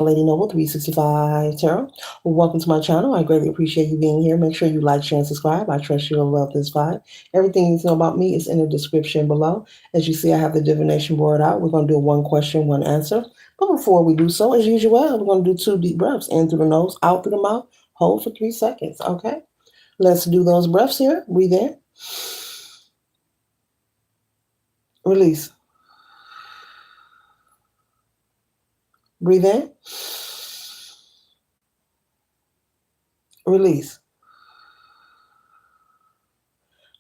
Lady Noble 365 Tarot. Welcome to my channel. I greatly appreciate you being here. Make sure you like, share, and subscribe. I trust you'll love this vibe. Everything you need to know about me is in the description below. As you see, I have the divination board out. We're going to do a one question, one answer. But before we do so, as usual, we're going to do 2 deep breaths. In through the nose, out through the mouth. Hold for 3 seconds. Okay? Let's do those breaths here. Breathe in. Release. Breathe in. Release.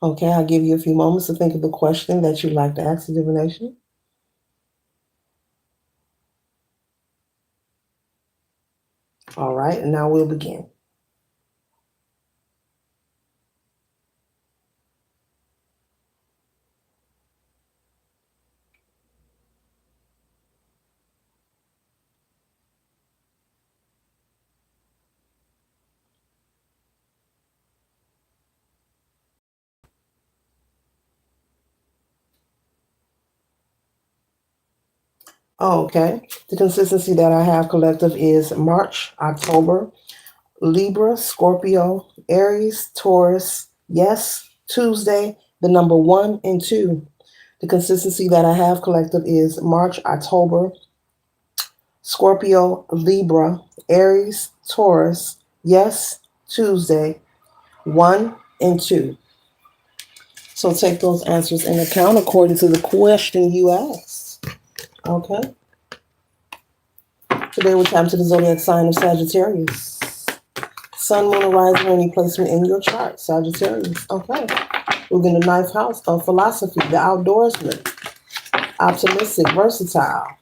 Okay, I'll give you a few moments to think of the question that you'd like to ask the divination. All right, and now we'll begin. Okay, the consistency that I have collective is March, October, Libra, Scorpio, Aries, Taurus, yes, Tuesday, the number 1 and 2. The consistency that I have collective is March, October, Scorpio, Libra, Aries, Taurus, yes, Tuesday, 1 and 2. So take those answers in account according to the question you asked. Okay. Today we're tapping to the zodiac sign of Sagittarius. Sun, moon, and rising, any placement in your chart, Sagittarius. Okay. We're in the 9th house of philosophy, the outdoorsman, optimistic, versatile.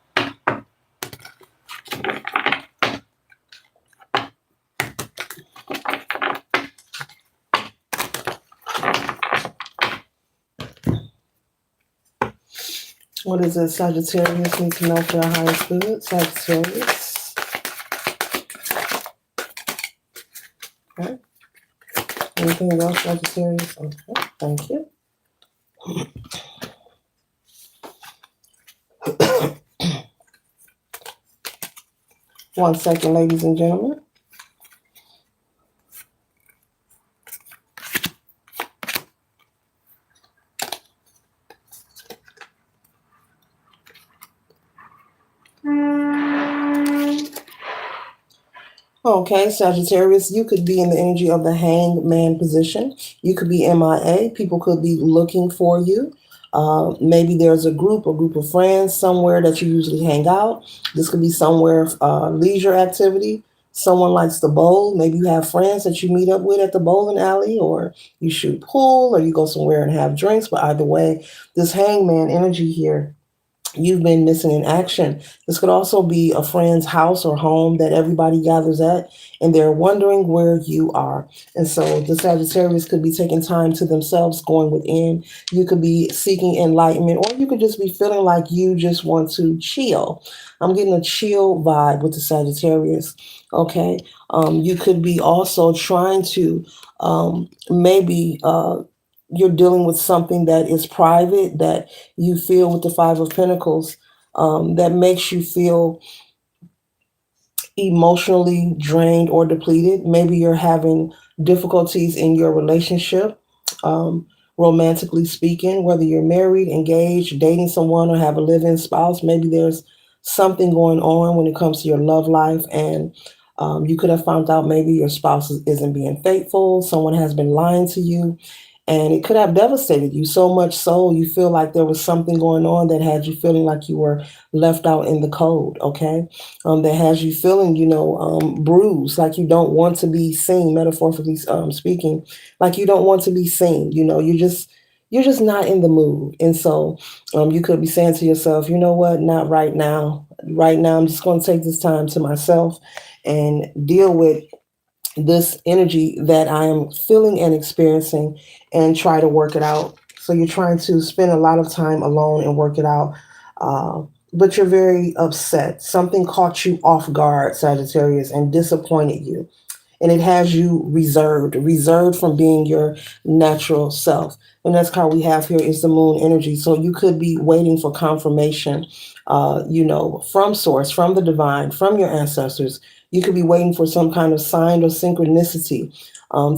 What is it Sagittarius need to know for their highest good? Sagittarius. Okay. Anything else, Sagittarius? Okay, thank you. 1 second, ladies and gentlemen. Okay, Sagittarius, you could be in the energy of the hangman position. You could be MIA. People could be looking for you. Maybe there's a group of friends somewhere that you usually hang out. This could be somewhere, leisure activity. Someone likes to bowl. Maybe you have friends that you meet up with at the bowling alley, or you shoot pool, or you go somewhere and have drinks. But either way, this hangman energy here, you've been missing in action. This could also be a friend's house or home that everybody gathers at, and they're wondering where you are. And so the Sagittarius could be taking time to themselves, going within. You could be seeking enlightenment, or you could just be feeling like you just want to chill. I'm getting a chill vibe with the Sagittarius. Okay. You could be also trying to maybe you're dealing with something that is private that you feel with the Five of Pentacles, that makes you feel emotionally drained or depleted. Maybe you're having difficulties in your relationship, romantically speaking, whether you're married, engaged, dating someone, or have a live-in spouse. Maybe there's something going on when it comes to your love life, and you could have found out maybe your spouse isn't being faithful. Someone has been lying to you, and it could have devastated you so much so you feel like there was something going on that had you feeling like you were left out in the cold. Okay. That has you feeling, bruised, like you don't want to be seen, metaphorically speaking, like you don't want to be seen. You're just not in the mood. And so you could be saying to yourself, you know what, not right now. Right now, I'm just going to take this time to myself and deal with this energy that I am feeling and experiencing, and try to work it out. So you're trying to spend a lot of time alone and work it out. But you're very upset. Something caught you off guard, Sagittarius, and disappointed you. and it has you reserved from being your natural self. And that's how we have here is the moon energy. So you could be waiting for confirmation, from source, from the divine, from your ancestors. You could be waiting for some kind of sign or synchronicity,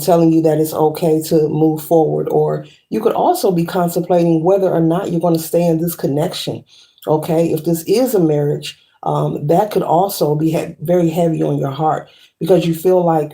telling you that it's okay to move forward. Or you could also be contemplating whether or not you're going to stay in this connection. Okay, if this is a marriage, that could also be very heavy on your heart because you feel like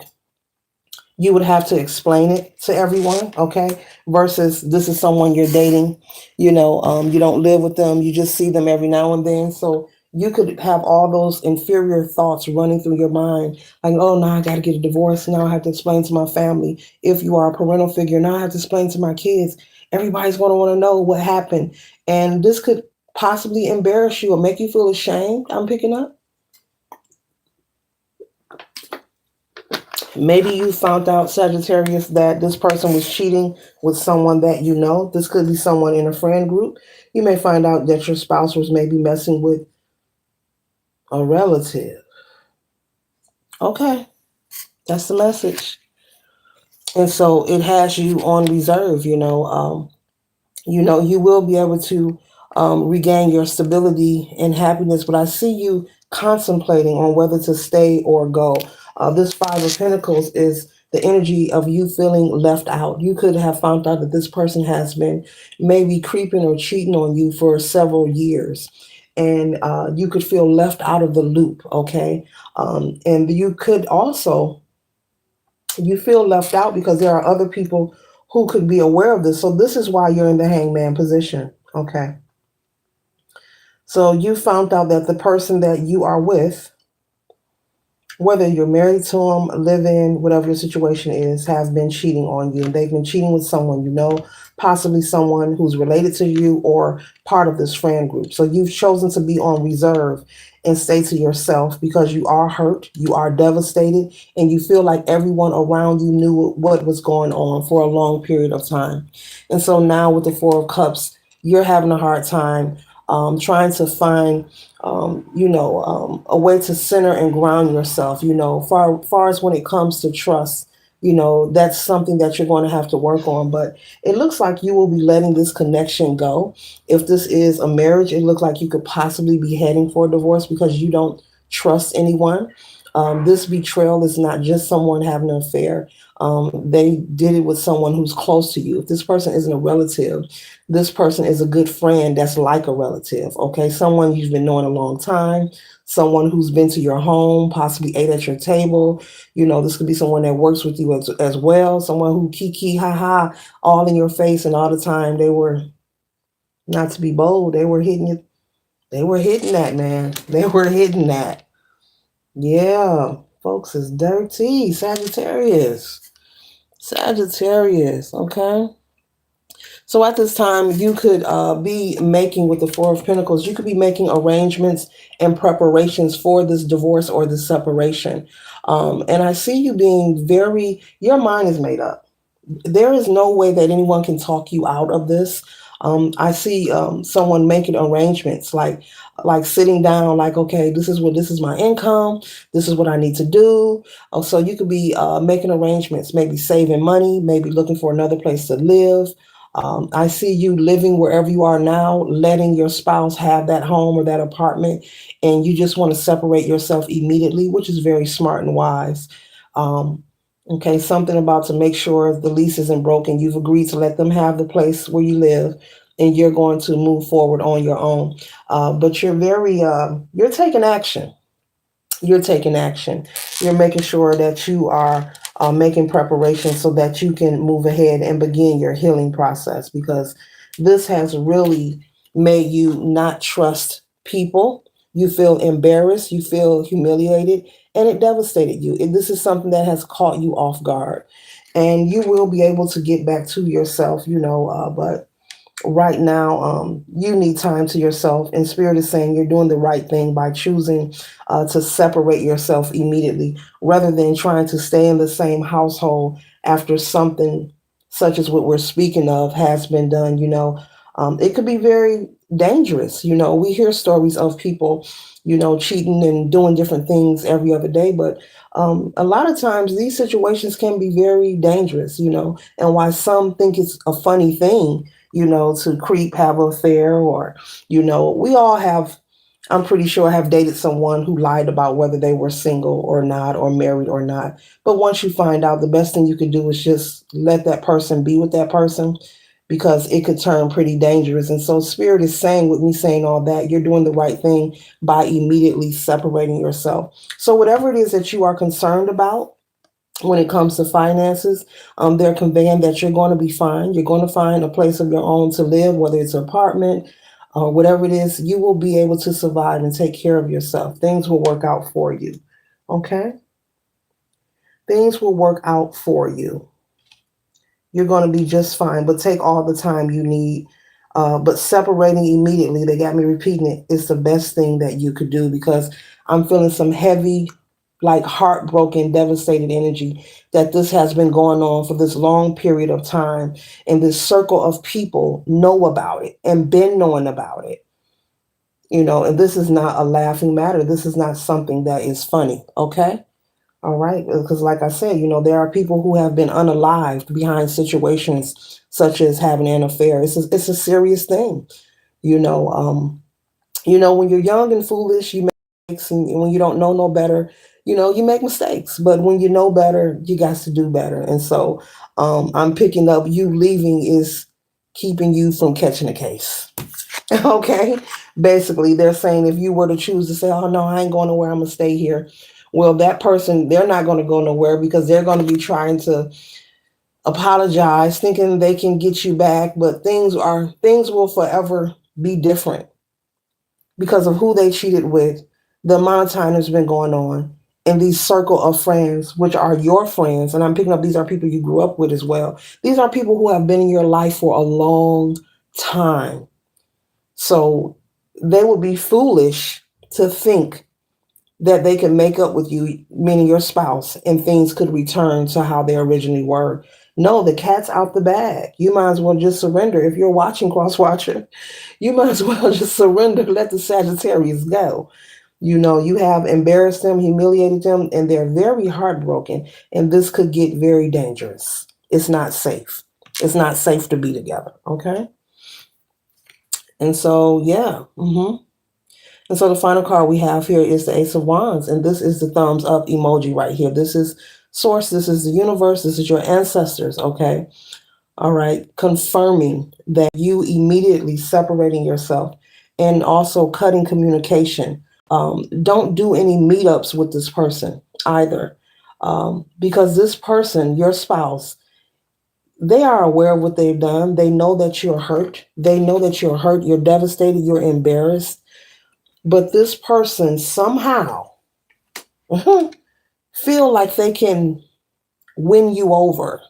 you would have to explain it to everyone, okay? Versus this is someone you're dating, you don't live with them, you just see them every now and then. So you could have all those inferior thoughts running through your mind, like, oh, now I got to get a divorce. Now I have to explain to my family. If you are a parental figure, now I have to explain to my kids. Everybody's going to want to know what happened. And this could possibly embarrass you or make you feel ashamed. I'm picking up. Maybe you found out, Sagittarius, that this person was cheating with someone that you know. This could be someone in a friend group. You may find out that your spouse was maybe messing with a relative. Okay, that's the message. And so it has you on reserve. You will be able to regain your stability and happiness. But I see you contemplating on whether to stay or go. This Five of Pentacles is the energy of you feeling left out. You could have found out that this person has been maybe creeping or cheating on you for several years. And you could feel left out of the loop, okay? And you could also you feel left out because there are other people who could be aware of this. So this is why you're in the hangman position. Okay. So you found out that the person that you are with, whether you're married to them, live in, whatever your situation is, have been cheating on you. They've been cheating with someone you know, possibly someone who's related to you or part of this friend group. So you've chosen to be on reserve and stay to yourself because you are hurt, you are devastated, and you feel like everyone around you knew what was going on for a long period of time. And so now with the Four of Cups, you're having a hard time trying to find a way to center and ground yourself, far as when it comes to trust, that's something that you're going to have to work on. But it looks like you will be letting this connection go. If this is a marriage, it looks like you could possibly be heading for a divorce because you don't trust anyone. This betrayal is not just someone having an affair. They did it with someone who's close to you. If this person isn't a relative, this person is a good friend that's like a relative, okay? Someone you've been knowing a long time, someone who's been to your home, possibly ate at your table. This could be someone that works with you as well, someone who kiki, ha ha, all in your face and all the time. They were, not to be bold, they were hitting you. They were hitting that, man. They were hitting that. Yeah, folks is dirty. Sagittarius. Sagittarius, okay? So at this time, you could be making, with the Four of Pentacles, you could be making arrangements and preparations for this divorce or this separation. And I see you being your mind is made up. There is no way that anyone can talk you out of this. I see someone making arrangements, like sitting down, like, okay, this is my income, this is what I need to do. So you could be making arrangements, maybe saving money, maybe looking for another place to live. I see you living wherever you are now, letting your spouse have that home or that apartment, and you just want to separate yourself immediately, which is very smart and wise. Um, Okay, something about to make sure the lease isn't broken. You've agreed to let them have the place where you live, and you're going to move forward on your own. But you're taking action. You're taking action. You're making sure that you are making preparations so that you can move ahead and begin your healing process because this has really made you not trust people. You feel embarrassed, you feel humiliated, and it devastated you. This is something that has caught you off guard. And you will be able to get back to yourself, but right now you need time to yourself, and spirit is saying you're doing the right thing by choosing to separate yourself immediately rather than trying to stay in the same household after something such as what we're speaking of has been done. It could be very dangerous. We hear stories of people, cheating and doing different things every other day, but a lot of times these situations can be very dangerous, and why some think it's a funny thing, to creep, have an affair, or, we all have, I'm pretty sure, have dated someone who lied about whether they were single or not, or married or not. But once you find out, the best thing you can do is just let that person be with that person, because it could turn pretty dangerous. And so, Spirit is saying, with me saying all that, you're doing the right thing by immediately separating yourself. So, whatever it is that you are concerned about when it comes to finances, they're conveying that you're going to be fine. You're going to find a place of your own to live, whether it's an apartment or whatever it is. You will be able to survive and take care of yourself. Things will work out for you. Okay? Things will work out for you. You're going to be just fine, but take all the time you need. But separating immediately, they got me repeating it, is the best thing that you could do, because I'm feeling some heavy, like heartbroken, devastated energy, that this has been going on for this long period of time. And this circle of people know about it and been knowing about it. And this is not a laughing matter. This is not something that is funny. Okay? All right, because like I said, there are people who have been unalived behind situations such as having an affair. It's a serious thing. You know, um, when you're young and foolish, you make mistakes, and when you don't know no better, you make mistakes. But when you know better, you got to do better. And so, I'm picking up, you leaving is keeping you from catching a case. Okay. Basically, they're saying if you were to choose to say, oh, no, I ain't going nowhere, I'm going to stay here. Well, that person, they're not going to go nowhere, because they're going to be trying to apologize, thinking they can get you back. But things will forever be different because of who they cheated with, the amount of time that's been going on, and these circle of friends, which are your friends. And I'm picking up, these are people you grew up with as well. These are people who have been in your life for a long time. So they would be foolish to think that they can make up with you, meaning your spouse, and things could return to how they originally were. No, the cat's out the bag. You might as well just surrender. If you're watching, Cross Watcher, you might as well just surrender. Let the Sagittarius go. You have embarrassed them, humiliated them, and they're very heartbroken. And this could get very dangerous. It's not safe. It's not safe to be together. Okay. And so, yeah. And so the final card we have here is the Ace of Wands. And this is the thumbs up emoji right here. This is source. This is the universe. This is your ancestors. Okay. All right. Confirming that you immediately separating yourself, and also cutting communication. Don't do any meetups with this person either. Because this person, your spouse, they are aware of what they've done. They know that you're hurt. They know that you're hurt. You're devastated. You're embarrassed. But this person somehow feel like they can win you over.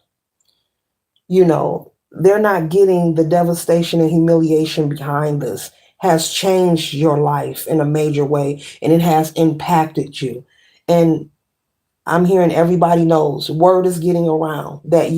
They're not getting the devastation and humiliation behind this has changed your life in a major way, and it has impacted you. And I'm hearing everybody knows, word is getting around that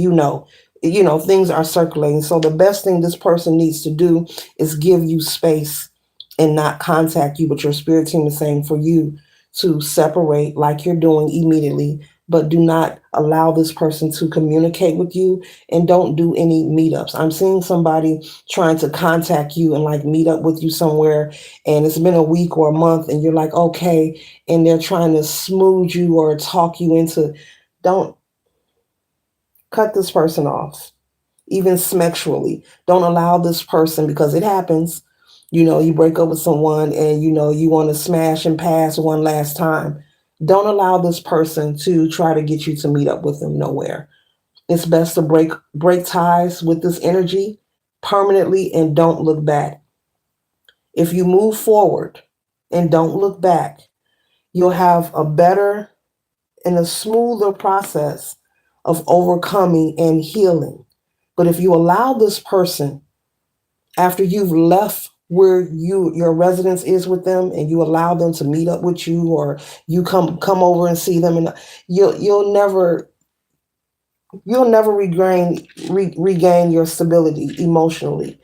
things are circulating. So the best thing this person needs to do is give you space and not contact you. But your spirit team is saying for you to separate like you're doing immediately, but do not allow this person to communicate with you, and don't do any meetups. I'm seeing somebody trying to contact you and like meet up with you somewhere, and it's been a week or a month, and you're like, okay, and they're trying to smooth you or talk you into, don't cut this person off, even sexually. Don't allow this person, because it happens. You break up with someone and you want to smash and pass one last time. Don't allow this person to try to get you to meet up with them nowhere. It's best to break ties with this energy permanently, and don't look back. If you move forward and don't look back, you'll have a better and a smoother process of overcoming and healing. But if you allow this person, after you've left where your residence is with them, and you allow them to meet up with you, or you come over and see them, and you'll never regain your stability emotionally.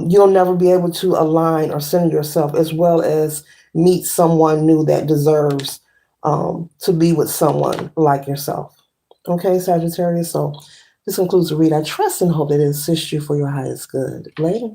You'll never be able to align or center yourself as well as meet someone new that deserves to be with someone like yourself. Okay, Sagittarius. So this concludes the read. I trust and hope that it assists you for your highest good. Later.